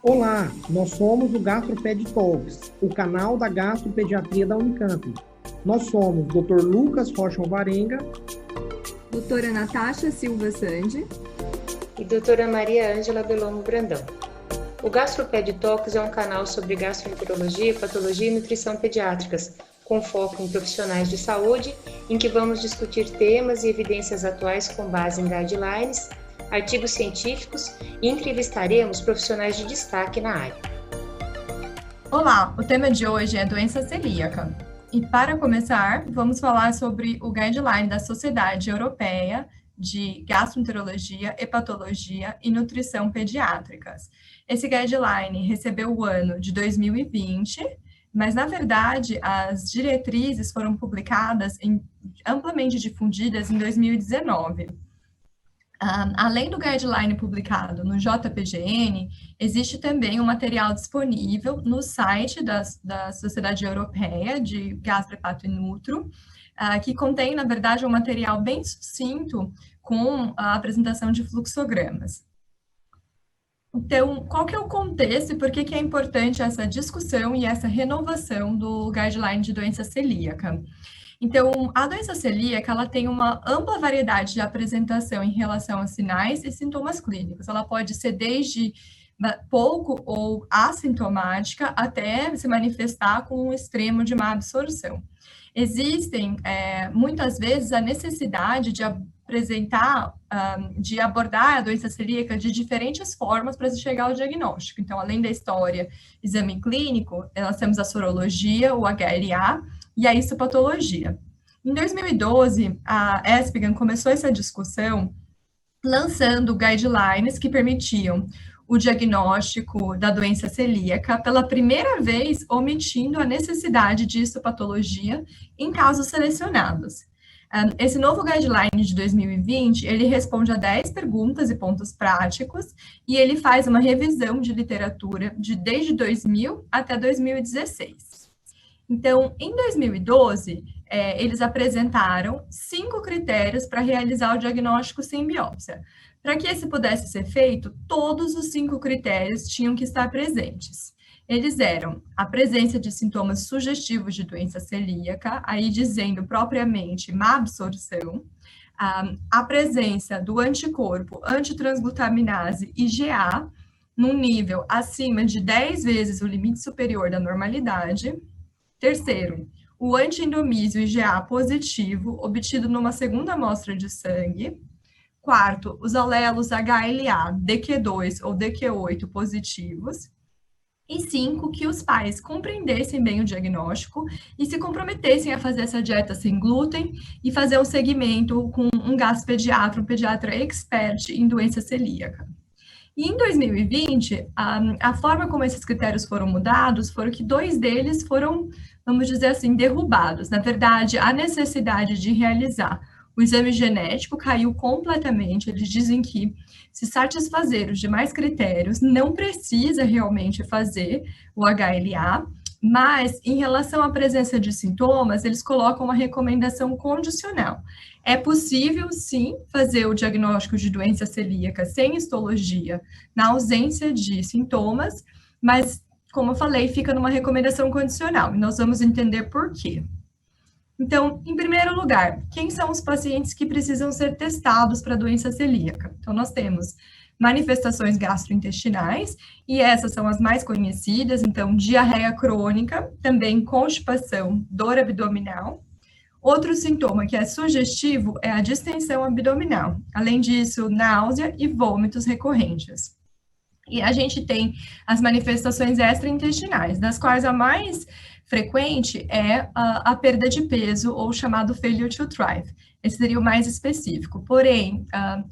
Olá, nós somos o GastroPed Talks, o canal da gastropediatria da Unicamp. Nós somos Dr. Lucas Rocha Alvarenga, doutora Natasha Silva Sandi e doutora Maria Ângela Belomo Brandão. O GastroPed Talks é um canal sobre gastroenterologia, patologia e nutrição pediátricas, com foco em profissionais de saúde, em que vamos discutir temas e evidências atuais com base em guidelines, artigos científicos e entrevistaremos profissionais de destaque na área. Olá, o tema de hoje é doença celíaca. E para começar, vamos falar sobre o guideline da Sociedade Europeia de Gastroenterologia, Hepatologia e Nutrição Pediátricas. Esse guideline recebeu o ano de 2020, mas, na verdade, as diretrizes foram publicadas e amplamente difundidas em 2019. Além do guideline publicado no JPGN, existe também um material disponível no site da Sociedade Europeia de Gastrohepato e Nutro, que contém, na verdade, um material bem sucinto com a apresentação de fluxogramas. Então, qual que é o contexto e por que é importante essa discussão e essa renovação do guideline de doença celíaca? Então, a doença celíaca, ela tem uma ampla variedade de apresentação em relação a sinais e sintomas clínicos. Ela pode ser desde pouco ou assintomática até se manifestar com um extremo de má absorção. Existem, muitas vezes, a necessidade de de abordar a doença celíaca de diferentes formas para se chegar ao diagnóstico. Então, além da história, exame clínico, nós temos a sorologia, o HLA, e a histopatologia. Em 2012, a ESPGHAN começou essa discussão lançando guidelines que permitiam o diagnóstico da doença celíaca, pela primeira vez omitindo a necessidade de histopatologia em casos selecionados. Esse novo guideline de 2020, ele responde a 10 perguntas e pontos práticos, e ele faz uma revisão de literatura desde 2000 até 2016. Então, em 2012, eles apresentaram 5 critérios para realizar o diagnóstico sem biópsia. Para que esse pudesse ser feito, todos os 5 critérios tinham que estar presentes. Eles eram a presença de sintomas sugestivos de doença celíaca, aí dizendo propriamente má absorção, a presença do anticorpo antitransglutaminase IgA, num nível acima de 10 vezes o limite superior da normalidade. Terceiro, o antiendomísio IgA positivo, obtido numa segunda amostra de sangue. Quarto, os alelos HLA, DQ2 ou DQ8 positivos. E 5, que os pais compreendessem bem o diagnóstico e se comprometessem a fazer essa dieta sem glúten e fazer um segmento com um gastropediatra, um pediatra expert em doença celíaca. E em 2020, a forma como esses critérios foram mudados foram que 2 deles foram, vamos dizer assim, derrubados. Na verdade, a necessidade de realizar o exame genético caiu completamente. Eles dizem que, se satisfazer os demais critérios, não precisa realmente fazer o HLA, mas, em relação à presença de sintomas, eles colocam uma recomendação condicional. É possível, sim, fazer o diagnóstico de doença celíaca sem histologia, na ausência de sintomas, mas, como eu falei, fica numa recomendação condicional, e nós vamos entender por quê. Então, em primeiro lugar, quem são os pacientes que precisam ser testados para doença celíaca? Então, nós temos manifestações gastrointestinais, e essas são as mais conhecidas, então, diarreia crônica, também constipação, dor abdominal. Outro sintoma que é sugestivo é a distensão abdominal. Além disso, náusea e vômitos recorrentes. E a gente tem as manifestações extraintestinais, das quais a mais frequente é a perda de peso, ou chamado failure to thrive. Esse seria o mais específico. Porém,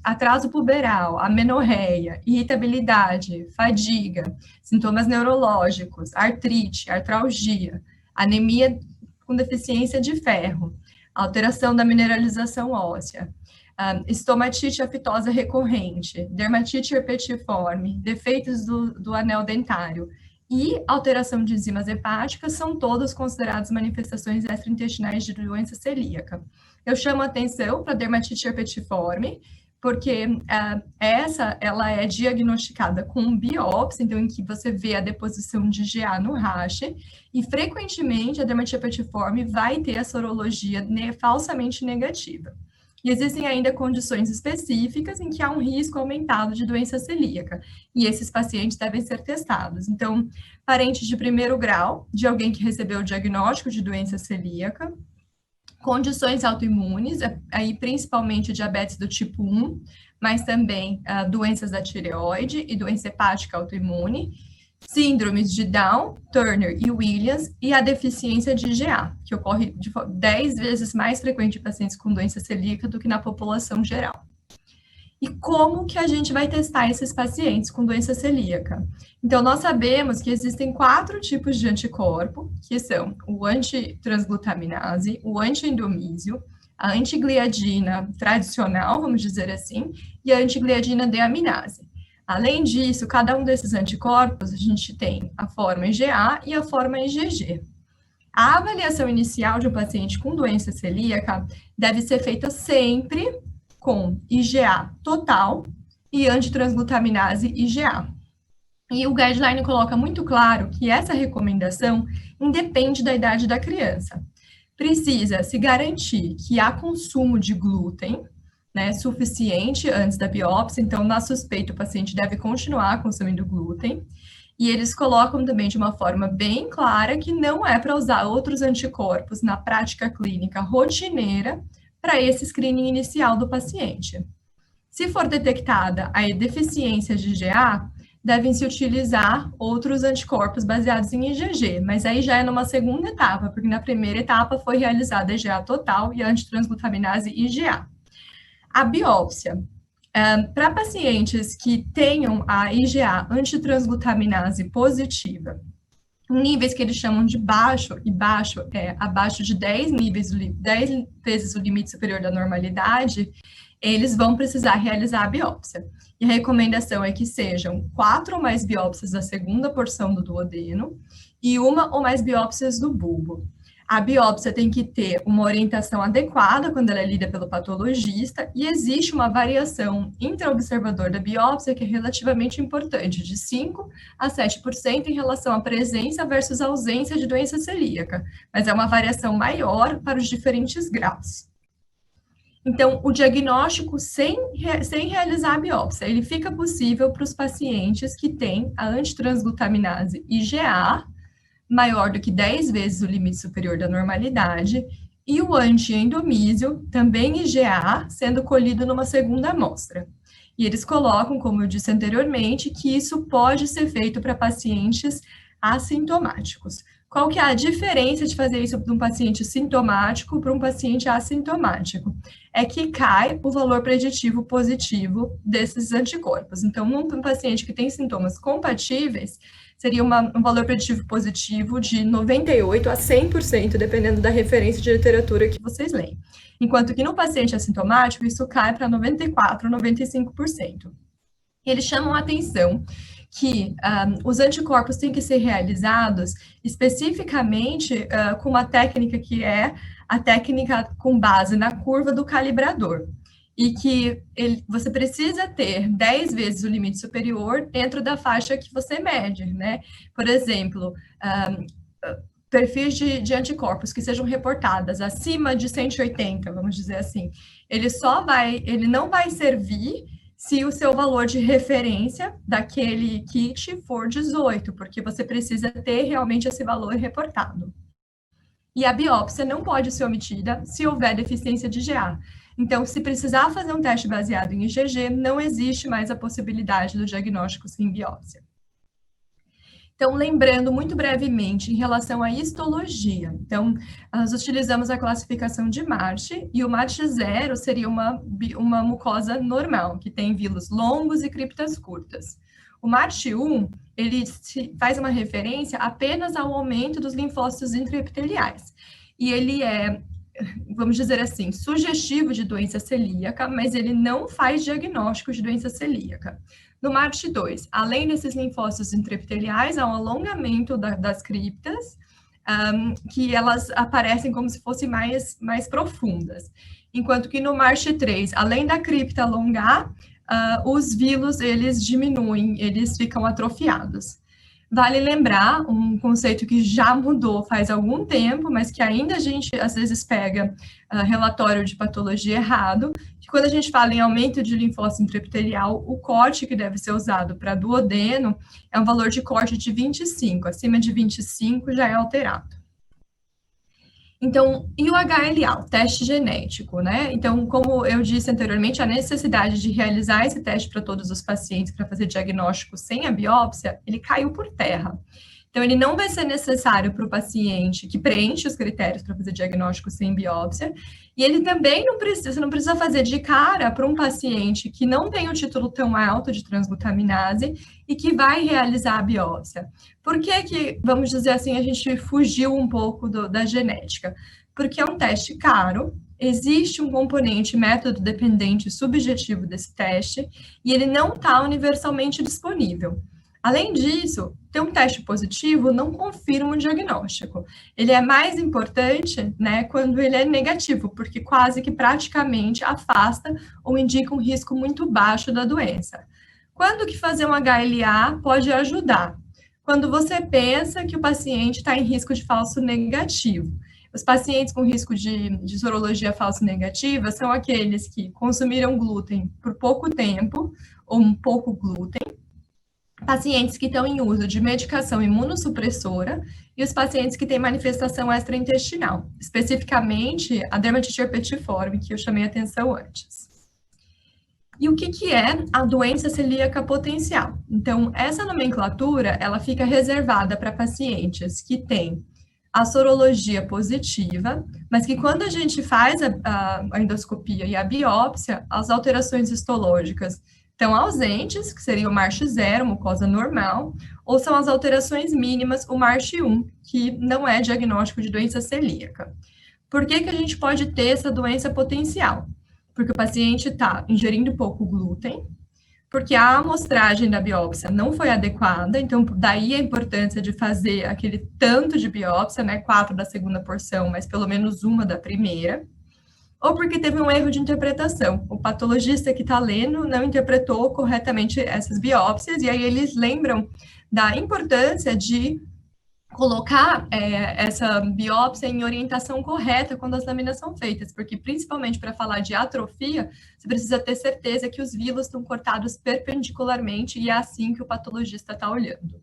atraso puberal, amenorreia, irritabilidade, fadiga, sintomas neurológicos, artrite, artralgia, anemia com deficiência de ferro, alteração da mineralização óssea, estomatite aftosa recorrente, dermatite herpetiforme, defeitos do anel dentário e alteração de enzimas hepáticas são todas consideradas manifestações extraintestinais de doença celíaca. Eu chamo a atenção para dermatite herpetiforme, porque ela é diagnosticada com biópsia, então em que você vê a deposição de GA no rache, e frequentemente a dermatite herpetiforme vai ter a sorologia falsamente negativa. E existem ainda condições específicas em que há um risco aumentado de doença celíaca, e esses pacientes devem ser testados. Então, parentes de primeiro grau, de alguém que recebeu o diagnóstico de doença celíaca, condições autoimunes, aí principalmente diabetes do tipo 1, mas também doenças da tireoide e doença hepática autoimune, síndromes de Down, Turner e Williams, e a deficiência de GA, que ocorre 10 vezes mais frequente em pacientes com doença celíaca do que na população geral. E como que a gente vai testar esses pacientes com doença celíaca? Então, nós sabemos que existem 4 tipos de anticorpo, que são o antitransglutaminase, o antiendomísio, a antigliadina tradicional, vamos dizer assim, e a antigliadina deaminase. Além disso, cada um desses anticorpos, a gente tem a forma IgA e a forma IgG. A avaliação inicial de um paciente com doença celíaca deve ser feita sempre com IgA total e antitransglutaminase IgA. E o guideline coloca muito claro que essa recomendação independe da idade da criança. Precisa se garantir que há consumo de glúten, né, suficiente antes da biópsia, então, na suspeita, o paciente deve continuar consumindo glúten, e eles colocam também de uma forma bem clara que não é para usar outros anticorpos na prática clínica rotineira para esse screening inicial do paciente. Se for detectada a deficiência de IgA, devem-se utilizar outros anticorpos baseados em IgG, mas aí já é numa segunda etapa, porque na primeira etapa foi realizada a IgA total e a antitransglutaminase IgA. A biópsia, para pacientes que tenham a IgA antitransglutaminase positiva, em níveis que eles chamam de baixo, e baixo é abaixo de 10 vezes o limite superior da normalidade, eles vão precisar realizar a biópsia. E a recomendação é que sejam 4 ou mais biópsias da segunda porção do duodeno e 1 ou mais biópsias do bulbo. A biópsia tem que ter uma orientação adequada quando ela é lida pelo patologista, e existe uma variação intraobservador da biópsia que é relativamente importante, de 5% a 7% em relação à presença versus ausência de doença celíaca, mas é uma variação maior para os diferentes graus. Então, o diagnóstico sem realizar a biópsia, ele fica possível para os pacientes que têm a antitransglutaminase IgA, maior do que 10 vezes o limite superior da normalidade, e o antiendomísio, também IgA, sendo colhido numa segunda amostra. E eles colocam, como eu disse anteriormente, que isso pode ser feito para pacientes assintomáticos. Qual que é a diferença de fazer isso para um paciente sintomático para um paciente assintomático? É que cai o valor preditivo positivo desses anticorpos. Então, um paciente que tem sintomas compatíveis, seria um valor preditivo positivo de 98% a 100%, dependendo da referência de literatura que vocês leem. Enquanto que no paciente assintomático, isso cai para 94%, 95%. E eles chamam a atenção que os anticorpos têm que ser realizados especificamente com uma técnica que é a técnica com base na curva do calibrador. E que você precisa ter 10 vezes o limite superior dentro da faixa que você mede, né? Por exemplo, perfis de anticorpos que sejam reportadas acima de 180, vamos dizer assim, ele não vai servir se o seu valor de referência daquele kit for 18, porque você precisa ter realmente esse valor reportado. E a biópsia não pode ser omitida se houver deficiência de IgA. Então, se precisar fazer um teste baseado em IgG, não existe mais a possibilidade do diagnóstico sem biópsia. Então, lembrando muito brevemente em relação à histologia. Então, nós utilizamos a classificação de March, e o March 0 seria uma mucosa normal, que tem vilos longos e criptas curtas. O March 1, ele faz uma referência apenas ao aumento dos linfócitos intraepiteliais. E ele é, vamos dizer assim, sugestivo de doença celíaca, mas ele não faz diagnóstico de doença celíaca. No March 2, além desses linfócitos intraepiteliais, há um alongamento das criptas, que elas aparecem como se fossem mais profundas. enquanto que no MARCH3, além da cripta alongar, os vilos, eles diminuem, eles ficam atrofiados. Vale lembrar um conceito que já mudou faz algum tempo, mas que ainda a gente, às vezes, pega relatório de patologia errado, que quando a gente fala em aumento de linfócito intraepitelial, o corte que deve ser usado para duodeno é um valor de corte de 25, acima de 25 já é alterado. Então, e o HLA, o teste genético, né? Então, como eu disse anteriormente, a necessidade de realizar esse teste para todos os pacientes para fazer diagnóstico sem a biópsia, ele caiu por terra. Então, ele não vai ser necessário para o paciente que preenche os critérios para fazer diagnóstico sem biópsia, e ele também você não precisa fazer de cara para um paciente que não tem um título tão alto de transglutaminase e que vai realizar a biópsia. Por que, vamos dizer assim, a gente fugiu um pouco da genética? Porque é um teste caro, existe um componente método dependente subjetivo desse teste, e ele não está universalmente disponível. Além disso, ter um teste positivo não confirma um diagnóstico. Ele é mais importante, né, quando ele é negativo, porque quase que praticamente afasta ou indica um risco muito baixo da doença. Quando que fazer um HLA pode ajudar? Quando você pensa que o paciente está em risco de falso negativo. Os pacientes com risco de sorologia falso negativa são aqueles que consumiram glúten por pouco tempo ou um pouco glúten, pacientes que estão em uso de medicação imunossupressora e os pacientes que têm manifestação extraintestinal, especificamente a dermatite herpetiforme, que eu chamei a atenção antes. E o que é a doença celíaca potencial? Então, essa nomenclatura, ela fica reservada para pacientes que têm a sorologia positiva, mas que quando a gente faz a endoscopia e a biópsia, as alterações histológicas estão ausentes, que seria o MARCH0, mucosa normal, ou são as alterações mínimas, o MARCH1, que não é diagnóstico de doença celíaca. Por que a gente pode ter essa doença potencial? Porque o paciente está ingerindo pouco glúten, porque a amostragem da biópsia não foi adequada, então daí a importância de fazer aquele tanto de biópsia, né, 4 da segunda porção, mas pelo menos 1 da primeira, ou porque teve um erro de interpretação. O patologista que está lendo não interpretou corretamente essas biópsias, e aí eles lembram da importância de colocar essa biópsia em orientação correta quando as lâminas são feitas, porque principalmente para falar de atrofia, você precisa ter certeza que os vilos estão cortados perpendicularmente, e é assim que o patologista está olhando.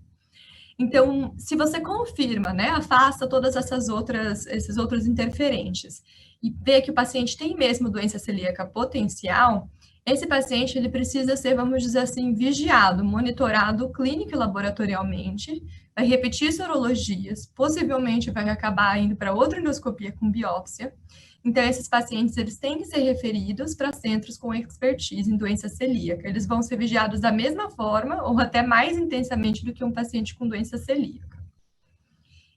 Então, se você confirma, né, afasta todas esses outros interferentes e vê que o paciente tem mesmo doença celíaca potencial, esse paciente ele precisa ser, vamos dizer assim, vigiado, monitorado clínico e laboratorialmente, vai repetir sorologias, possivelmente vai acabar indo para outra endoscopia com biópsia. Então, esses pacientes, eles têm que ser referidos para centros com expertise em doença celíaca. Eles vão ser vigiados da mesma forma ou até mais intensamente do que um paciente com doença celíaca.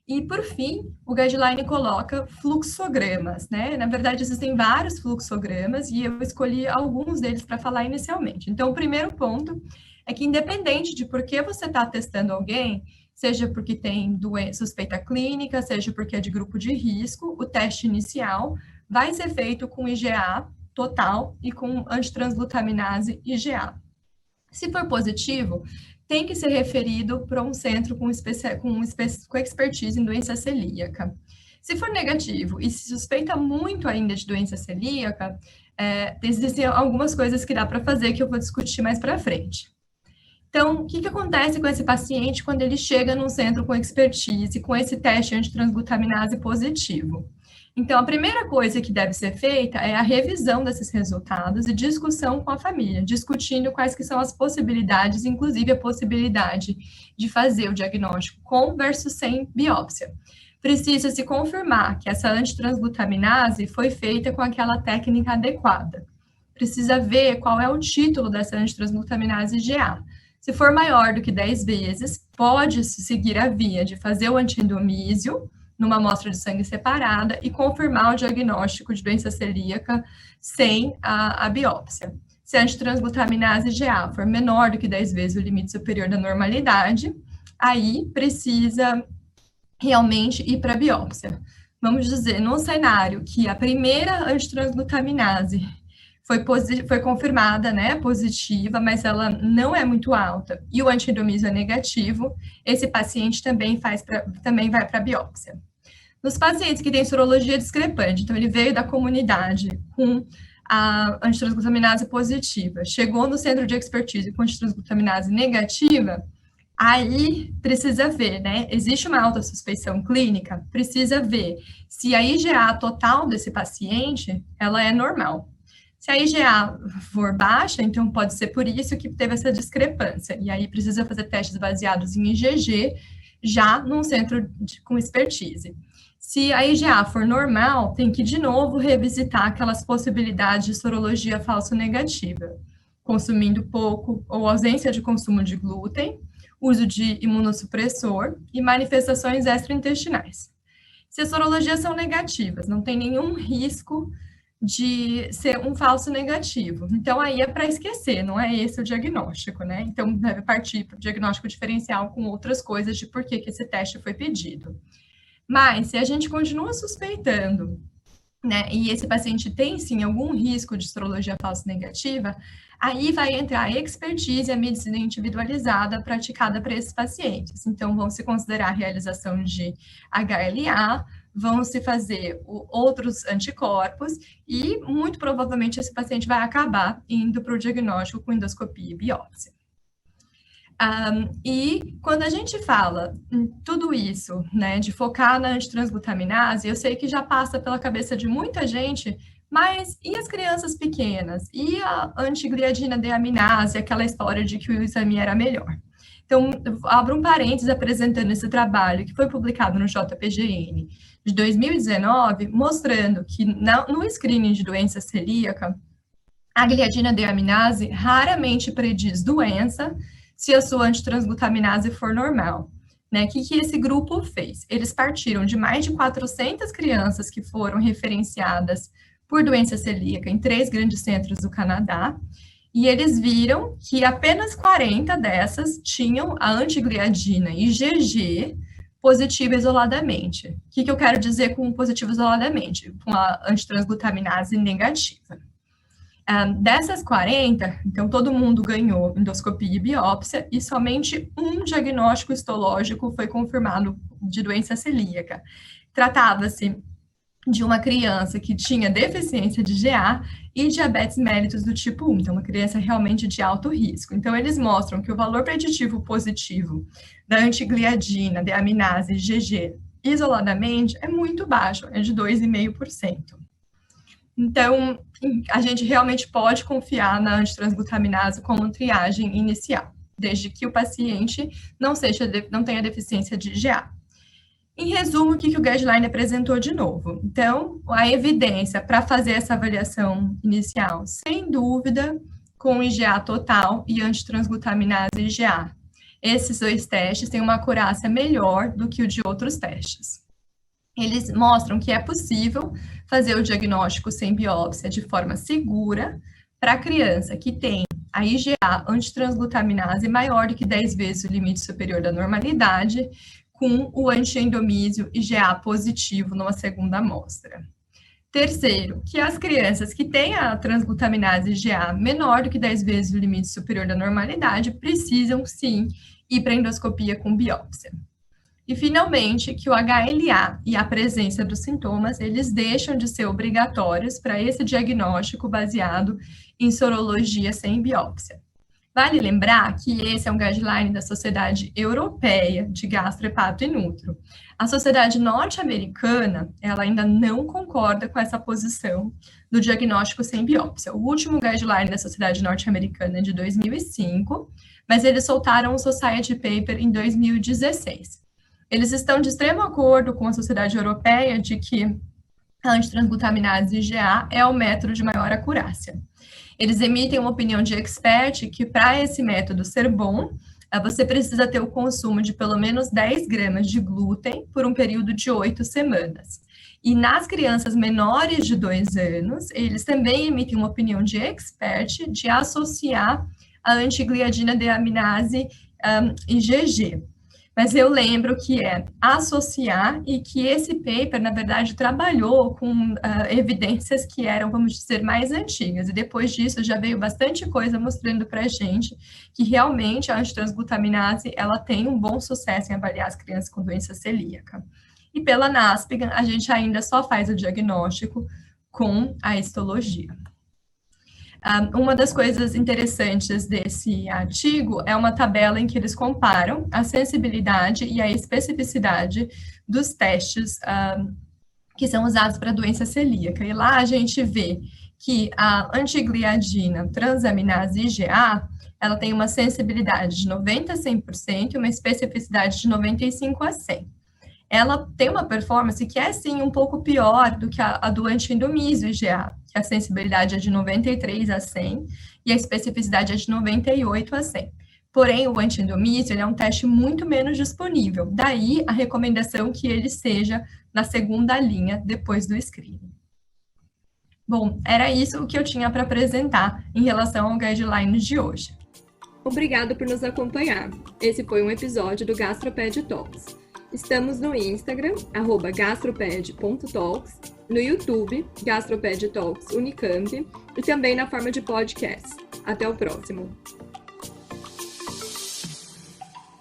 E, por fim, o guideline coloca fluxogramas, né? Na verdade, existem vários fluxogramas e eu escolhi alguns deles para falar inicialmente. Então, o primeiro ponto é que, independente de por que você está testando alguém, seja porque tem suspeita clínica, seja porque é de grupo de risco, o teste inicial vai ser feito com IgA total e com antitransglutaminase IgA. Se for positivo, tem que ser referido para um centro com expertise em doença celíaca. Se for negativo e se suspeita muito ainda de doença celíaca, existem algumas coisas que dá para fazer que eu vou discutir mais para frente. Então, o que acontece com esse paciente quando ele chega num centro com expertise, com esse teste antitransglutaminase positivo? Então, a primeira coisa que deve ser feita é a revisão desses resultados e discussão com a família, discutindo quais que são as possibilidades, inclusive a possibilidade de fazer o diagnóstico com versus sem biópsia. Precisa se confirmar que essa antitransglutaminase foi feita com aquela técnica adequada. Precisa ver qual é o título dessa antitransglutaminase IgA. Se for maior do que 10 vezes, pode-se seguir a via de fazer o antiendomísio, numa amostra de sangue separada, e confirmar o diagnóstico de doença celíaca sem a biópsia. Se a antitransglutaminase IgA for menor do que 10 vezes o limite superior da normalidade, aí precisa realmente ir para a biópsia. vamos dizer, num cenário que a primeira antitransglutaminase foi confirmada, né, positiva, mas ela não é muito alta, e o antiendomísio é negativo, esse paciente também vai para a biópsia. Nos pacientes que têm sorologia discrepante, então ele veio da comunidade com a antitransglutaminase positiva, chegou no centro de expertise com antitransglutaminase negativa, aí precisa ver, né? Existe uma alta suspeição clínica, precisa ver se a IgA total desse paciente, ela é normal. Se a IgA for baixa, então pode ser por isso que teve essa discrepância, e aí precisa fazer testes baseados em IgG, já num centro com expertise. Se a IgA for normal, tem que, de novo, revisitar aquelas possibilidades de sorologia falso-negativa, consumindo pouco ou ausência de consumo de glúten, uso de imunossupressor e manifestações extraintestinais. Se as sorologias são negativas, não tem nenhum risco de ser um falso negativo. Então, aí é para esquecer, não é esse o diagnóstico, né? Então, deve partir para o diagnóstico diferencial com outras coisas de por que esse teste foi pedido. Mas, se a gente continua suspeitando, né, e esse paciente tem, sim, algum risco de sorologia falsa negativa, aí vai entrar a expertise e a medicina individualizada praticada para esses pacientes. Então, vão se considerar a realização de HLA, vão se fazer outros anticorpos e, muito provavelmente, esse paciente vai acabar indo para o diagnóstico com endoscopia e biópsia. E quando a gente fala em tudo isso, né, de focar na antitransglutaminase, eu sei que já passa pela cabeça de muita gente, mas e as crianças pequenas? E a antigliadina deaminase, aquela história de que o exame era melhor? Então, abro um parênteses apresentando esse trabalho que foi publicado no JPGN de 2019, mostrando que no screening de doença celíaca, a gliadina deaminase raramente prediz doença, se a sua antitransglutaminase for normal. Né? O que esse grupo fez? Eles partiram de mais de 400 crianças que foram referenciadas por doença celíaca em 3 grandes centros do Canadá, e eles viram que apenas 40 dessas tinham a antigliadina IgG positiva isoladamente. O que eu quero dizer com positivo isoladamente? Com a antitransglutaminase negativa. Dessas 40, então todo mundo ganhou endoscopia e biópsia, e somente um diagnóstico histológico foi confirmado de doença celíaca. Tratava-se de uma criança que tinha deficiência de GA e diabetes mellitus do tipo 1, então uma criança realmente de alto risco. Então eles mostram que o valor preditivo positivo da antigliadina, deaminase IgG isoladamente é muito baixo, é de 2,5%. Então, a gente realmente pode confiar na antitransglutaminase como triagem inicial, desde que o paciente não tenha deficiência de IgA. Em resumo, o que o guideline apresentou de novo? Então, a evidência para fazer essa avaliação inicial, sem dúvida, com IgA total e antitransglutaminase IgA. Esses 2 testes têm uma acurácia melhor do que o de outros testes. Eles mostram que é possível fazer o diagnóstico sem biópsia de forma segura para a criança que tem a IgA antitransglutaminase maior do que 10 vezes o limite superior da normalidade, com o antiendomísio IgA positivo numa segunda amostra. Terceiro, que as crianças que têm a transglutaminase IgA menor do que 10 vezes o limite superior da normalidade precisam, sim, ir para endoscopia com biópsia. E, finalmente, que o HLA e a presença dos sintomas, eles deixam de ser obrigatórios para esse diagnóstico baseado em sorologia sem biópsia. Vale lembrar que esse é um guideline da Sociedade Europeia de Gastrohepato e Nutro. A Sociedade Norte-Americana, ela ainda não concorda com essa posição do diagnóstico sem biópsia. O último guideline da Sociedade Norte-Americana é de 2005, mas eles soltaram o Society Paper em 2016. Eles estão de extremo acordo com a Sociedade Europeia de que a antitransglutaminase IgA é o método de maior acurácia. Eles emitem uma opinião de expert que, para esse método ser bom, você precisa ter o consumo de pelo menos 10 gramas de glúten por um período de 8 semanas. E nas crianças menores de 2 anos, eles também emitem uma opinião de expert de associar a antigliadina deaminase IgG. mas eu lembro que é associar e que esse paper, na verdade, trabalhou com evidências que eram, vamos dizer, mais antigas, e depois disso já veio bastante coisa mostrando para a gente que realmente a antitransglutaminase, ela tem um bom sucesso em avaliar as crianças com doença celíaca. E pela NASPGHAN, a gente ainda só faz o diagnóstico com a histologia. Uma das coisas interessantes desse artigo é uma tabela em que eles comparam a sensibilidade e a especificidade dos testes que são usados para a doença celíaca. E lá a gente vê que a antigliadina transaminase IgA, ela tem uma sensibilidade de 90% a 100% e uma especificidade de 95% a 100%. Ela tem uma performance que é, sim, um pouco pior do que a do anti-endomísio IgA, que a sensibilidade é de 93 a 100 e a especificidade é de 98 a 100. Porém, o anti-endomísio, ele é um teste muito menos disponível, daí a recomendação que ele seja na segunda linha depois do screening. Bom, era isso o que eu tinha para apresentar em relação ao guidelines de hoje. Obrigada por nos acompanhar. Esse foi um episódio do GastroPed Talks. Estamos no Instagram, @gastroped.talks, no YouTube, GastroPed Talks Unicamp, e também na forma de podcast. Até o próximo!